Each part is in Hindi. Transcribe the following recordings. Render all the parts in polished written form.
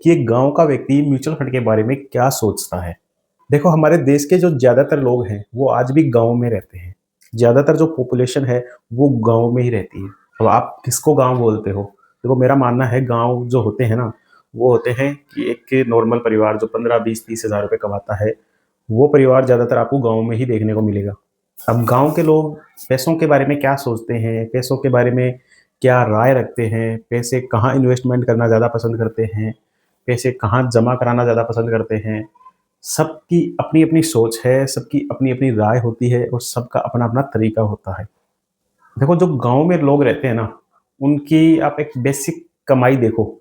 कि एक गाँव का व्यक्ति म्यूचुअल फंड के बारे में क्या सोचता है। देखो, हमारे देश के जो ज़्यादातर लोग हैं, वो आज भी गाँव में रहते हैं। ज़्यादातर जो पॉपुलेशन है, वो गाँव में ही रहती है। अब आप किसको गाँव बोलते हो? देखो, मेरा मानना है गाँव जो होते हैं ना, वो होते हैं कि एक नॉर्मल परिवार जो 15, 20, 30 हज़ार रुपए कमाता है, वो परिवार ज़्यादातर आपको गाँव में ही देखने को मिलेगा। अब गाँव के लोग पैसों के बारे में क्या सोचते हैं, पैसों के बारे में क्या राय रखते हैं, पैसे कहाँ इन्वेस्टमेंट करना ज़्यादा पसंद करते हैं, पैसे कहाँ जमा कराना ज़्यादा पसंद करते हैं, सबकी अपनी-अपनी सोच है, सबकी अपनी-अपनी राय होती है और सबका अपना-अपना तरीका होता है। देखो, जो गाँव में लोग रहते हैं ना, उनकी आप एक बेसिक कमाई देखो।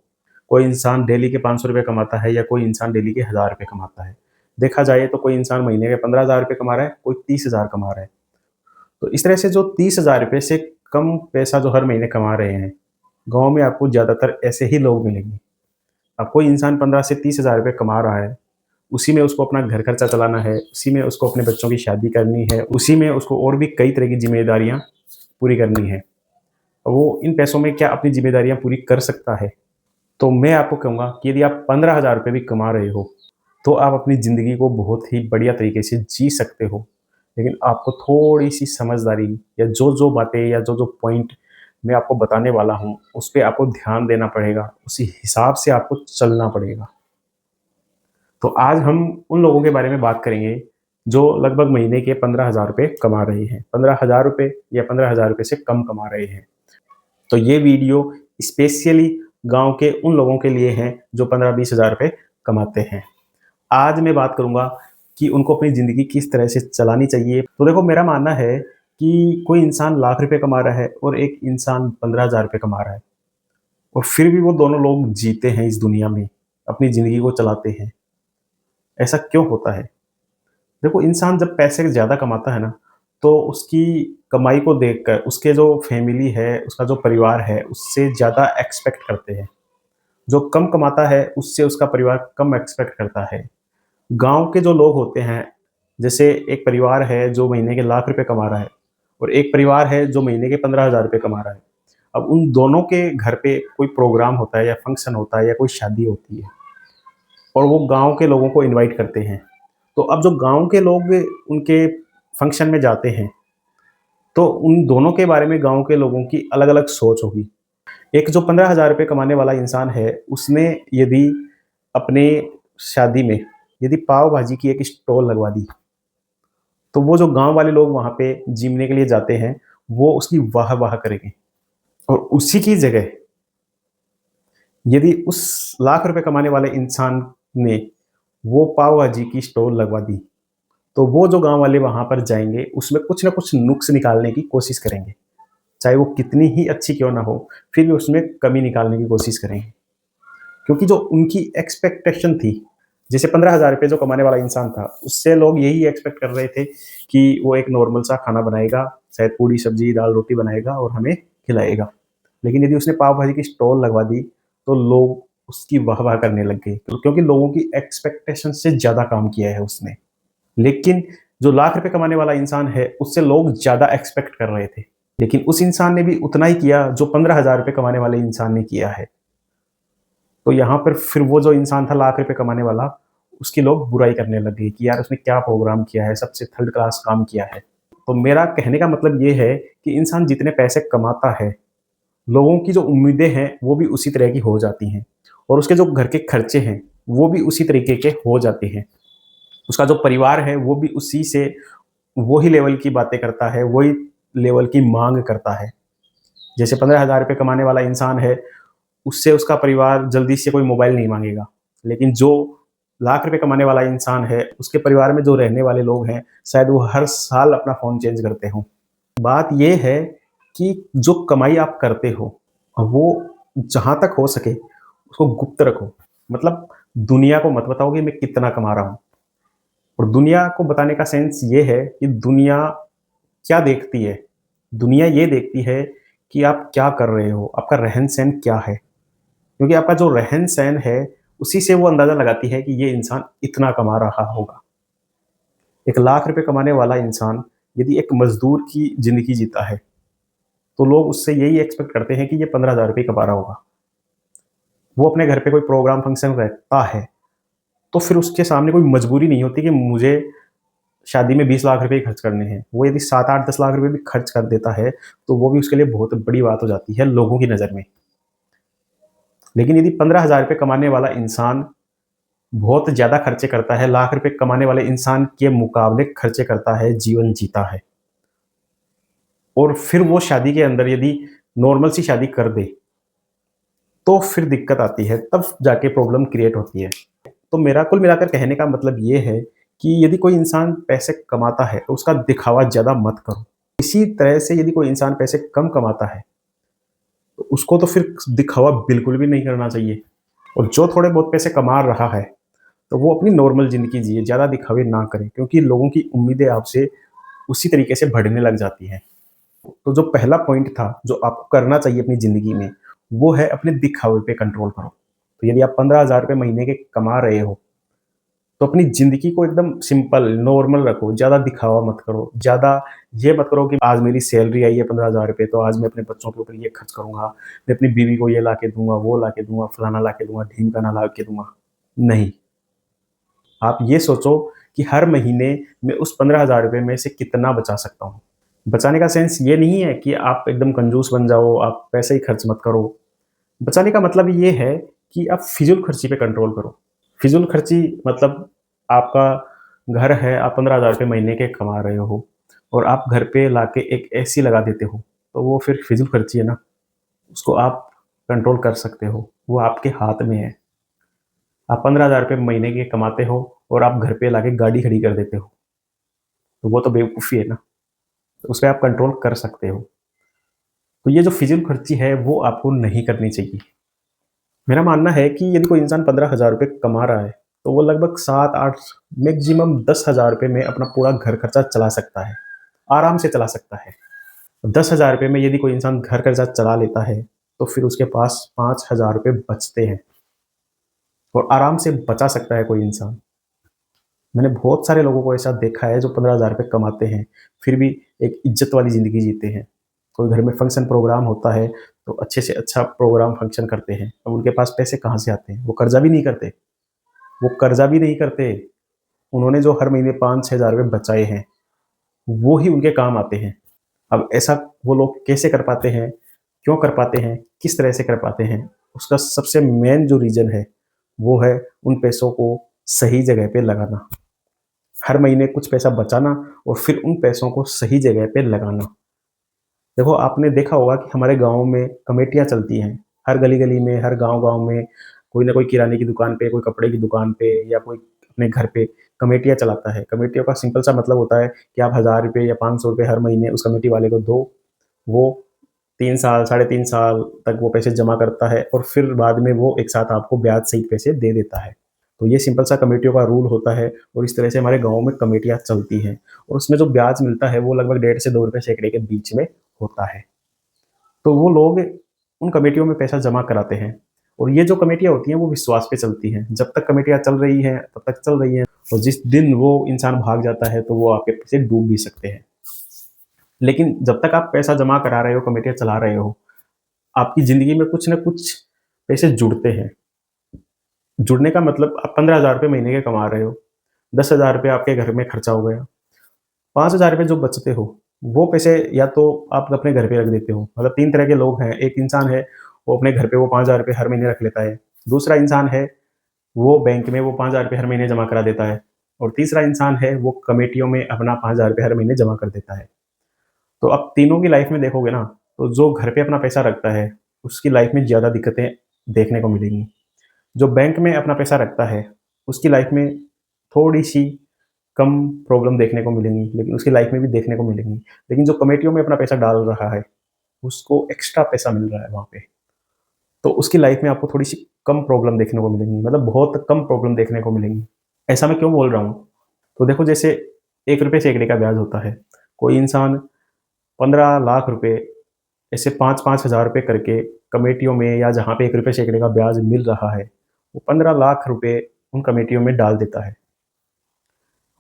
कोई इंसान डेली के ₹500 कमाता है या कोई इंसान डेली के ₹1000 कमाता है। देखा जाए तो कोई इंसान महीने के ₹15,000 कमा रहा है, कोई 30,000 कमा रहा है। तो इस तरह से जो ₹30,000 से कम पैसा जो हर महीने कमा रहे हैं, गाँव में आपको ज़्यादातर ऐसे ही लोग मिलेंगे। अब कोई इंसान 15 से ₹30,000 कमा रहा है, उसी में उसको अपना घर खर्चा चलाना है, उसी में उसको अपने बच्चों की शादी करनी है, उसी में उसको और भी कई तरह की ज़िम्मेदारियाँ पूरी करनी है। वो इन पैसों में क्या अपनी ज़िम्मेदारियाँ पूरी कर सकता है? तो मैं आपको कहूँगा कि यदि आप ₹15,000 भी कमा रहे हो, तो आप अपनी ज़िंदगी को बहुत ही बढ़िया तरीके से जी सकते हो। लेकिन आपको थोड़ी-सी समझदारी या जो-जो बातें या जो-जो पॉइंट मैं आपको बताने वाला हूँ, उस पे आपको ध्यान देना पड़ेगा, उसी हिसाब से आपको चलना पड़ेगा। तो आज हम उन लोगों के बारे में बात करेंगे, जो लगभग महीने के ₹15,000 कमा रहे हैं। ₹15,000 या ₹15,000 से कम कमा रहे हैं। तो ये वीडियो स्पेशली गाँव के उन लोगों के लिए हैं, जो 15-20 हज़ार रुपए कमाते हैं। आज मैं बात करूँगा कि उनको अपनी ज़िंदगी किस तरह से चलानी चाहिए। तो देखो, मेरा मानना है कि कोई इंसान लाख रुपए कमा रहा है और एक इंसान 15,000 रुपए कमा रहा है और फिर भी वो दोनों लोग जीते हैं इस दुनिया में, अपनी ज़िंदगी को चलाते हैं। ऐसा क्यों होता है? देखो, इंसान जब पैसे ज़्यादा कमाता है ना, तो उसकी कमाई को देखकर उसके जो फैमिली है, उसका जो परिवार है, उससे ज़्यादा एक्सपेक्ट करते हैं। जो कम कमाता है, उससे उसका परिवार कम एक्सपेक्ट करता है। गाँव के जो लोग होते हैं, जैसे एक परिवार है जो महीने के लाख रुपए कमा रहा है और एक परिवार है जो महीने के 15,000 रुपए कमा रहा है। अब उन दोनों के घर पे कोई प्रोग्राम होता है या फंक्शन होता है या कोई शादी होती है और वो गाँव के लोगों को इनवाइट करते हैं। तो अब जो गाँव के लोग उनके फंक्शन में जाते हैं, तो उन दोनों के बारे में गाँव के लोगों की अलग-अलग सोच होगी। एक जो 15,000 रुपए कमाने वाला इंसान है, उसने यदि अपने शादी में यदि पाव भाजी की एक स्टॉल लगवा दी, तो वो जो गाँव वाले लोग वहाँ पे जीमने के लिए जाते हैं, वो उसकी वाह-वाह करेंगे और उसी की जगह यदि उस लाख रुपए कमाने वाले इंसान ने वो पाव भाजी की स्टॉल लगवा दी, तो वो जो गाँव वाले वहाँ पर जाएँगे, उसमें कुछ न कुछ नुक्स निकालने की कोशिश करेंगे। चाहे वो कितनी ही अच्छी क्यों ना हो, फिर भी उसमें कमी निकालने की कोशिश करेंगे। क्योंकि जो उनकी एक्सपेक्टेशन थी, जैसे 15,000 रुपए जो कमाने वाला इंसान था, उससे लोग यही एक्सपेक्ट कर रहे थे कि वो एक नॉर्मल सा खाना बनाएगा, शायद पूड़ी, सब्ज़ी, दाल-रोटी बनाएगा और हमें खिलाएगा। लेकिन यदि उसने पाव भाजी की स्टॉल लगवा दी, तो लोग उसकी वाह-वाह करने लग गए, क्योंकि लोगों की एक्सपेक्टेशन से ज़्यादा काम किया है उसने। लेकिन जो लाख रुपए कमाने वाला इंसान है, उससे लोग ज़्यादा एक्सपेक्ट कर रहे थे। लेकिन उस इंसान ने भी उतना ही किया जो 15,000 रुपए कमाने वाले इंसान ने किया है। तो यहाँ पर फिर वो जो इंसान था लाख रुपए कमाने वाला, उसकी लोग बुराई करने लग गए कि यार उसने क्या प्रोग्राम किया है, सबसे थर्ड क्लास काम किया है। तो मेरा कहने का मतलब ये है कि इंसान जितने पैसे कमाता है, लोगों की जो उम्मीदें हैं, वो भी उसी तरह की हो जाती हैं और उसके जो घर के खर्चे हैं, वो भी उसी तरीके के हो जाते हैं। उसका जो परिवार है, वो भी उसी से वही लेवल की बातें करता है, वही लेवल की माँग करता है। जैसे 15,000 रुपए कमाने वाला इंसान है, उससे उसका परिवार जल्दी से कोई मोबाइल नहीं माँगेगा। लेकिन जो लाख रुपए कमाने वाला इंसान है, उसके परिवार में जो रहने वाले लोग हैं, शायद वो हर साल अपना फ़ोन चेंज करते हों। बात ये है कि जो कमाई आप करते हो, वो जहाँ तक हो सके उसको गुप्त रखो। मतलब दुनिया को मत बताओ कि मैं कितना कमा रहा हूँ और दुनिया को बताने का सेंस ये है कि दुनिया क्या देखती है? दुनिया ये देखती है कि आप क्या कर रहे हो, आपका रहन-सहन क्या है? क्योंकि आपका जो रहन-सहन है, उसी से वो अंदाज़ा लगाती है कि ये इंसान इतना कमा रहा होगा। एक लाख रुपए कमाने वाला इंसान यदि एक मज़दूर की ज़िंदगी जीता है, तो लोग उससे यही एक्सपेक्ट करते हैं कि ये 15,000 रुपए कमा रहा होगा। वो अपने घर पे कोई प्रोग्राम फंक्शन रहता है, तो फिर उसके सामने कोई मजबूरी नहीं होती कि मुझे शादी में 20 लाख रुपए ही खर्च करने हैं। वो यदि 7, 8, 10 लाख रुपए भी खर्च कर देता है, तो वो भी उसके लिए बहुत बड़ी बात हो जाती है लोगों की नज़र में। लेकिन यदि 15,000 रुपए कमाने वाला इंसान बहुत ज़्यादा खर्चे करता है, लाख रुपए कमाने वाले इंसान के मुकाबले खर्चे करता है, जीवन जीता है, और फिर वो शादी के अंदर यदि नॉर्मल सी शादी कर दे, तो फिर दिक्कत आती है, तब जाके प्रॉब्लम क्रिएट होती है। तो मेरा कुल मिलाकर कहने का मतलब ये है कि यदि कोई इंसान पैसे कमाता है, तो उसका दिखावा ज़्यादा मत करो। इसी तरह से यदि कोई इंसान पैसे कम कमाता है, तो उसको तो फिर दिखावा बिल्कुल भी नहीं करना चाहिए, और जो थोड़े बहुत पैसे कमा रहा है, तो वो अपनी नॉर्मल ज़िंदगी जिए, ज़्यादा दिखावे ना करें, क्योंकि लोगों की उम्मीदें आपसे उसी तरीके से बढ़ने लग जाती हैं। तो जो पहला पॉइंट था, जो आपको करना चाहिए अपनी ज़िंदगी में, वो है अपने दिखावे पे कंट्रोल करो। तो यदि आप 15,000 रुपए महीने के कमा रहे हो, तो अपनी ज़िंदगी को एकदम सिंपल, नॉर्मल रखो, ज़्यादा दिखावा मत करो। ज़्यादा ये मत करो कि आज मेरी सैलरी आई है 15,000 रुपए, तो आज मैं अपने बच्चों के ऊपर ये खर्च करूँगा, मैं अपनी बीवी को ये ला के दूँगा, वो ला के दूँगा, फलाना ला के दूँगा, ढिमकाना ला के दूँगा। नहीं, आप ये सोचो कि हर महीने मैं उस 15,000 रुपए में से कितना बचा सकता हूँ। बचाने का सेंस ये नहीं है कि आप एकदम कंजूस बन जाओ, आप पैसे ही खर्च मत करो। बचाने का मतलब ये है कि आप फिज़ूल खर्ची पे कंट्रोल करो। फिज़ूल खर्ची मतलब आपका घर है, आप 15,000 रुपए महीने के कमा रहे हो, और आप घर पे लाके एक एसी लगा देते हो, तो वो फिर फिज़ूल खर्ची है ना, उसको आप कंट्रोल कर सकते हो, वो आपके हाथ में है। आप 15,000 रुपए महीने के कमाते हो और आप घर पे लाके गाड़ी खड़ी कर देते हो, तो वो तो बेवकूफ़ी है ना, तो उसपे आप कंट्रोल कर सकते हो। तो ये जो फिज़ूल खर्ची है, वो आपको नहीं करनी चाहिए। मेरा मानना है कि यदि कोई इंसान 15,000 रुपए कमा रहा है, तो वो लगभग 7-8 मैक्सिमम 10,000 रुपए में अपना पूरा घर खर्चा चला सकता है, आराम से चला सकता है। 10,000 रुपए में यदि कोई इंसान घर खर्चा चला लेता है, तो फिर उसके पास 5,000 रुपए बचते हैं, और आराम से बचा सकता है कोई इंसान। मैंने बहुत सारे लोगों को ऐसा देखा है जो 15,000 रुपए कमाते हैं, फिर भी एक इज़्ज़त वाली ज़िंदगी जीते हैं। कोई घर में फंक्शन प्रोग्राम होता है, तो अच्छे से अच्छा प्रोग्राम फंक्शन करते हैं। अब उनके पास पैसे कहाँ से आते हैं? वो कर्ज़ा भी नहीं करते। वो कर्ज़ा भी नहीं करते। उन्होंने जो हर महीने 5-6 हज़ार रुपए बचाए हैं, वो ही उनके काम आते हैं। अब ऐसा वो लोग कैसे कर पाते हैं? क्यों कर पाते हैं? किस तरह से कर पाते हैं? उसका सबसे मेन जो रीज़न है, वो है उन पैसों को सही जगह पे लगाना। हर महीने कुछ पैसा बचाना और फिर उन पैसों को सही जगह पे लगाना। देखो, आपने देखा होगा कि हमारे गाँव में कमेटियाँ चलती हैं। हर गली-गली में, हर गाँव-गाँव में कोई न कोई किराने की दुकान पे, कोई कपड़े की दुकान पे, या कोई अपने घर पे कमेटियाँ चलाता है। कमेटियों का सिंपल सा मतलब होता है कि आप ₹1000 या ₹500 हर महीने उस कमेटी वाले को दो। वो 3 साल, साढ़े 3 साल तक वो पैसे जमा करता है, और फिर बाद में वो एक साथ आपको ब्याज सहित पैसे दे देता है। तो ये सिंपल सा कमेटियों का रूल होता है, और इस तरह से हमारे गाँव में कमेटियाँ चलती हैं, और उसमें जो ब्याज मिलता है वो लगभग डेढ़ से ₹2 सैकड़े के बीच में होता है। तो वो लोग उन कमेटियों में पैसा जमा कराते हैं, और ये जो कमेटियाँ होती हैं वो विश्वास पे चलती हैं। जब तक कमेटियाँ चल रही हैं, तब तक चल रही हैं, और जिस दिन वो इंसान भाग जाता है, तो वो आपके पैसे डूब भी सकते हैं। लेकिन जब तक आप पैसा जमा करा रहे हो, कमेटियाँ चला रहे हो, आपकी ज़िंदगी में कुछ न कुछ पैसे जुड़ते हैं। जुड़ने का मतलब आप 15,000 रुपए महीने के कमा रहे हो, 10,000 रुपए आपके घर में खर्चा हो गया, 5,000 रुपए जो बचते हो, वो पैसे या तो आप अपने घर पे रख देते हो। मतलब 3 तरह के लोग हैं, एक इंसान है, वो अपने घर पे वो 5,000 रुपए हर महीने रख लेता है। दूसरा इंसान है, वो बैंक में वो 5,000 रुपए हर महीने जमा करा देता है। और तीसरा इंसान है, वो कमेटियों में अपना 5,000 रुपए हर महीने जमा कर देता है। तो आप तीनों की लाइफ में देखोगे ना, तो जो घर पे अपना पैसा रखता है, उसकी लाइफ में ज़्यादा दिक्कतें देखने को मिलेंगी। जो बैंक में अपना पैसा रखता है, उसकी लाइफ में थोड़ी-सी कम प्रॉब्लम देखने को मिलेंगी, लेकिन उसकी लाइफ में भी देखने को मिलेंगी। लेकिन जो कमेटियों में अपना पैसा डाल रहा है, उसको एक्स्ट्रा पैसा मिल रहा है वहाँ पे, तो उसकी लाइफ में आपको थोड़ी-सी कम प्रॉब्लम देखने को मिलेंगी, मतलब बहुत कम प्रॉब्लम देखने को मिलेंगी। ऐसा मैं क्यों बोल रहा हूँ? तो देखो, जैसे ₹1 सैकड़े का ब्याज होता है। कोई इंसान 15 लाख रुपए ऐसे 5-5 हज़ार रुपए करके कमेटियों में, या जहाँ पे ₹1 सैकड़े का ब्याज मिल रहा है, वो 15 लाख रुपए उन कमेटियों में डाल देता है।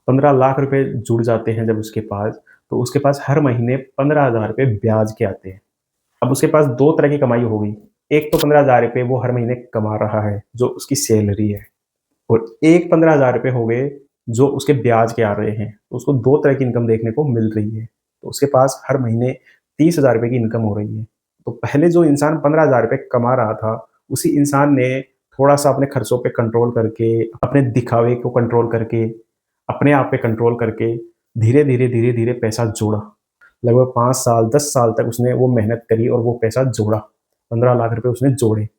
15 लाख रुपए जुड़ जाते हैं जब उसके पास, तो उसके पास हर महीने 15,000 रुपए ब्याज के आते हैं। अब उसके पास 2 तरह की कमाई हो गई। एक तो 15,000 रुपए वो हर महीने कमा रहा है, जो उसकी सैलरी है, और एक 15,000 रुपए हो गए, जो उसके ब्याज के आ रहे हैं। तो उसको 2 तरह की इनकम देखने को मिल रही है। तो उसके पास हर महीने 30,000 रुपए की इनकम हो रही है। तो पहले जो इंसान 15,000 रुपए कमा रहा था, उसी इंसान ने थोड़ा-सा अपने खर्चों पे कंट्रोल करके, अपने दिखावे को कंट्रोल करके, अपने आप पे कंट्रोल करके, धीरे-धीरे, धीरे-धीरे पैसा जोड़ा। लगभग 5 साल, 10 साल तक उसने वो मेहनत करी और वो पैसा जोड़ा। 15 लाख रुपए उसने जोड़े।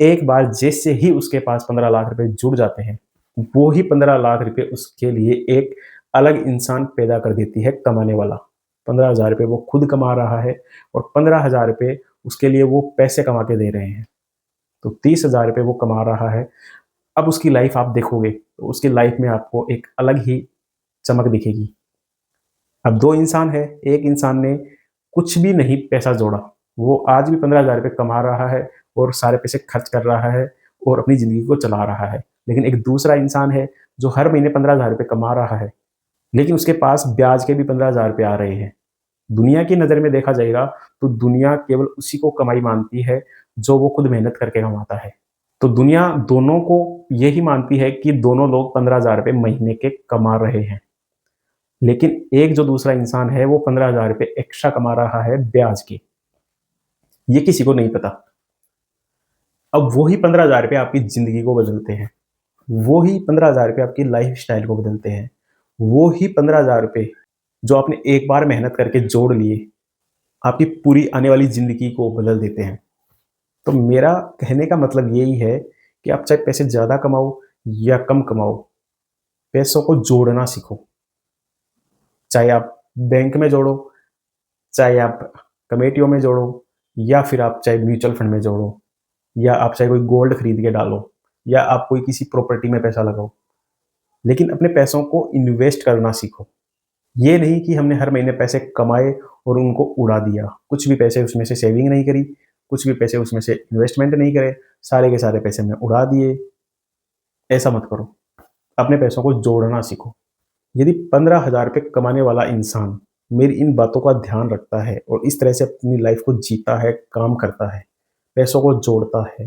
एक बार जैसे ही उसके पास 15 लाख रुपए जुड़ जाते हैं, वो ही 15 लाख रुपए उसके लिए एक अलग इंसान पैदा कर देती है कमाने वाला। 15,000 रुपए वो खुद कमा रहा है और 15,000 रुपए उसके लिए वो पैसे कमा के दे रहे हैं। तो 30,000 रुपए वो कमा रहा है। अब उसकी लाइफ़ आप देखोगे, तो उसकी लाइफ़ में आपको एक अलग ही चमक दिखेगी। अब 2 इंसान हैं, एक इंसान ने कुछ भी नहीं पैसा जोड़ा। वो आज भी 15,000 रुपए कमा रहा है और सारे पैसे खर्च कर रहा है और अपनी ज़िंदगी को चला रहा है। लेकिन एक दूसरा इंसान है, जो हर महीने 15,000 रुपए कमा रहा है, लेकिन उसके पास ब्याज के भी 15,000 रुपए आ रहे हैं। दुनिया की नज़र में देखा जाएगा, तो दुनिया केवल उसी को कमाई मानती है, जो वो खुद मेहनत करके कमाता है। तो दुनिया दोनों को यही मानती है कि दोनों लोग 15,000 रुपए महीने के कमा रहे हैं। लेकिन एक जो दूसरा इंसान है, वो 15,000 रुपए एक्स्ट्रा कमा रहा है ब्याज के। ये किसी को नहीं पता। अब वो ही 15,000 रुपए आपकी ज़िंदगी को बदलते हैं। वो ही 15,000 रुपए आपकी लाइफ़स्टाइल को बदलते हैं। वो ही 15,000 रुपए जो आपने एक बार मेहनत करके जोड़ लिए, आपकी पूरी आने वाली ज़िंदगी को बदल देते हैं। तो मेरा कहने का मतलब यही है कि आप चाहे पैसे ज़्यादा कमाओ या कम कमाओ, पैसों को जोड़ना सीखो। चाहे आप बैंक में जोड़ो, चाहे आप कमेटियों में जोड़ो, या फिर आप चाहे म्यूचुअल फंड में जोड़ो, या आप चाहे कोई गोल्ड खरीद के डालो, या आप कोई किसी प्रॉपर्टी में पैसा लगाओ। लेकिन अपने पैसों को इन्वेस्ट करना सीखो। ये नहीं कि हमने हर महीने पैसे कमाए और उनको उड़ा दिया। कुछ भी पैसे उसमें से सेविंग नहीं करी, कुछ भी पैसे उसमें से इन्वेस्टमेंट नहीं करे, सारे के सारे पैसे हमने उड़ा दिए। ऐसा मत करो। अपने पैसों को जोड़ना सीखो। यदि 15,000 रुपए कमाने वाला इंसान मेरी इन बातों का ध्यान रखता है और इस तरह से अपनी लाइफ को जीता है, काम करता है, पैसों को जोड़ता है,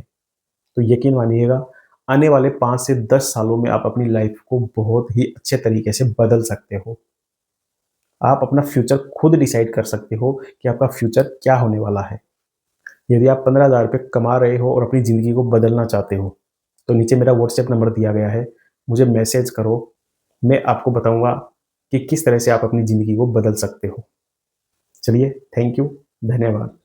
तो यकीन मानिएगा, आने वाले 5 से 10 सालों में आप अपनी लाइफ को बहुत ही अच्छे तरीके से बदल सकते हो। आप अपना फ्यूचर खुद डिसाइड कर सकते हो कि आपका फ्यूचर क्या होने वाला है। यदि आप 15,000 रुपए कमा रहे हो और अपनी ज़िंदगी को बदलना चाहते हो, तो नीचे मेरा व्हाट्सएप नंबर दिया गया है, मुझे मैसेज करो। मैं आपको बताऊँगा कि किस तरह से आप अपनी ज़िंदगी को बदल सकते हो। चलिए, थैंक यू, धन्यवाद।